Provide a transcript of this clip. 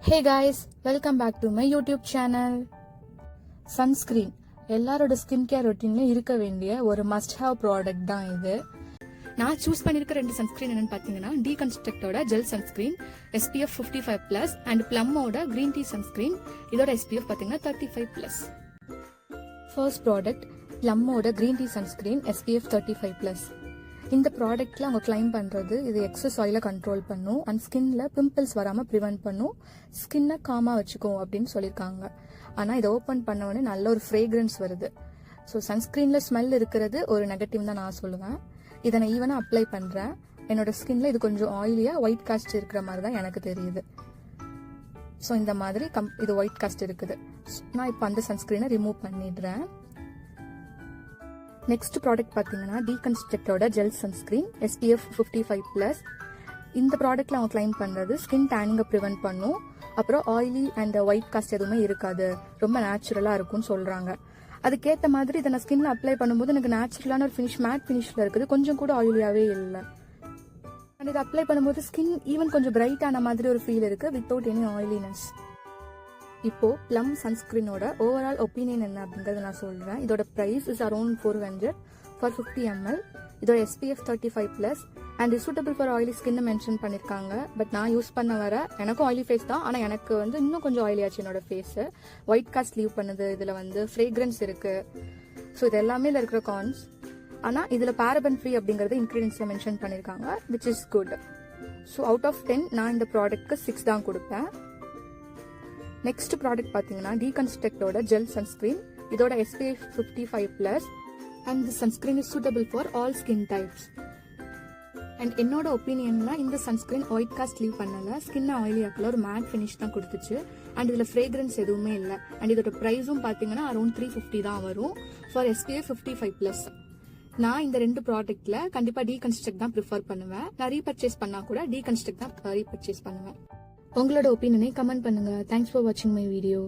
Hey guys, welcome back to my YouTube channel. Sunscreen எல்லாரோட skin care ரொட்டீன்ல இருக்க வேண்டிய ஒரு மஸ்ட் ஹேவ் ப்ராடக்ட் தான் இது. நான் சூஸ் பண்ணிருக்க ரெண்டு சன்ஸ்கிரீன் என்னன்னு பாத்தீங்கன்னா டீகன்ஸ்ட்ரக்டோட ஜெல் சன்ஸ்கிரீன் SPF 55+ அண்ட் பிளம்மோட கிரீன் டீ சன்ஸ்கிரீன். இதோட SPF பாத்தீங்கன்னா 35+. ஃபர்ஸ்ட் ப்ராடக்ட் பிளம்மோட கிரீன் டீ சன்ஸ்கிரீன் SPF 35+. இந்த ப்ராடக்ட்ல அவங்க கிளைம் பண்றது இது எக்ஸஸ் ஆயில கண்ட்ரோல் பண்ணும் அண்ட் ஸ்கின்ல பிம்பிள்ஸ் வராம ப்ரிவென்ட் பண்ணும், ஸ்கின்னை காமா வச்சுக்கும் அப்படின்னு சொல்லியிருக்காங்க. ஆனா இதை ஓப்பன் பண்ண உடனே நல்ல ஒரு ஃப்ரேக்ரன்ஸ் வருது. ஸோ சன்ஸ்கிரீன்ல ஸ்மெல் இருக்கிறது ஒரு நெகட்டிவ் தான் நான் சொல்லுவேன். இதை நான் ஈவனா அப்ளை பண்றேன். என்னோட ஸ்கின்ல இது கொஞ்சம் ஆயிலியா ஒயிட் காஸ்ட் இருக்கிற மாதிரி தான் எனக்கு தெரியுது. ஸோ இந்த மாதிரி இது ஒயிட் காஸ்ட் இருக்குது. நான் இப்போ அந்த சன்ஸ்கிரீனை ரிமூவ் பண்ணிடுறேன். நெக்ஸ்ட் ப்ராடக்ட் பார்த்தீங்கன்னா டீகன்ஸ்ட்ரக்டோட ஜெல் சன்ஸ்கிரீன் SPF 55+. இந்த ப்ராடக்ட்ல அவங்க கிளைம் பண்றது ஸ்கின் டேனிங்கை ப்ரிவென்ட் பண்ணும், அப்புறம் ஆயிலி அண்ட் ஒயிட் காஸ்ட் எதுவுமே இருக்காது, ரொம்ப நேச்சுரலா இருக்கும்னு சொல்றாங்க. அதுக்கேற்ற மாதிரி இதை நான் ஸ்கின்ல அப்ளை பண்ணும்போது எனக்கு நேச்சுரலான ஒரு ஃபினிஷ், மேட் ஃபினிஷ்ல இருக்குது, கொஞ்சம் கூட ஆயிலியாவே இல்லை. அண்ட் இதை அப்ளை பண்ணும்போது ஸ்கின் ஈவன் கொஞ்சம் பிரைட் ஆன மாதிரி ஒரு ஃபீல் இருக்கு வித்தவுட் எனி ஆயிலினஸ். இப்போ பிளம் சன்ஸ்கிரீனோட ஓவரால் ஒப்பீனியன் என்ன அப்படிங்கறத நான் சொல்றேன். இதோட price is around 400 for 50 ml. இதோட SPF 35+ and is suitable for oily skin mention பண்ணிருக்காங்க. பட் நான் யூஸ் பண்ண வர எனக்கும் ஆயிலி ஃபேஸ் தான், ஆனா எனக்கு இன்னும் கொஞ்சம் ஆயிலி ஆச்சு என்னோட ஃபேஸ். ஒயிட் காஸ்ட் லீவ் பண்ணுது, இதுல ஃப்ரேக்ரன்ஸ் இருக்கு. ஸோ இது எல்லாமே இருக்கிற கான்ஸ். ஆனா இதுல பாரபன் ஃப்ரீ அப்படிங்கறது இன்கிரீடியன்ஸ்ல மென்ஷன் பண்ணிருக்காங்க, which is good. So out of 10 நான் இந்த ப்ராடக்ட்க்கு 6 தான் கொடுப்பேன். நெக்ஸ்ட் ப்ராடக்ட் பார்த்தீங்கன்னா டீகன்ஸ்ட்ரக்டோட ஜெல் சன்ஸ்கிரீன். இதோட SPF 55+ and the sunscreen is suitable for all skin types. And என்னோட ஒப்பீனியன்ல இந்த சன்ஸ்கிரீன் ஒயிட் காஸ்ட் லீவ் பண்ணல, ஸ்கின் ஆயிலி ஆக்கல, ஒரு மேட் ஃபினிஷ் தான் கொடுத்துச்சு. அண்ட் இதுல ஃப்ரேக்ரன்ஸ் எதுவுமே இல்லை. அண்ட் இதோட ப்ரைஸும் பார்த்தீங்கன்னா அரௌண்ட் 350 தான் வரும் ஃபார் SPF 55+. நான் இந்த ரெண்டு ப்ராடக்ட்ல கண்டிப்பா டீகன்ஸ்ட்ரக்ட் தான் ப்ரிஃபர் பண்ணுவேன். நான் ரீபர்ச்சேஸ் பண்ணா கூட டீகன்ஸ்ட்ரக்ட் தான் ரீபர்ச்சேஸ் பண்ணுவேன். உங்களோட ஒப்பீனியனை கமெண்ட் பண்ணுங்க. தேங்க்ஸ் ஃபார் வாட்சிங் மை வீடியோ.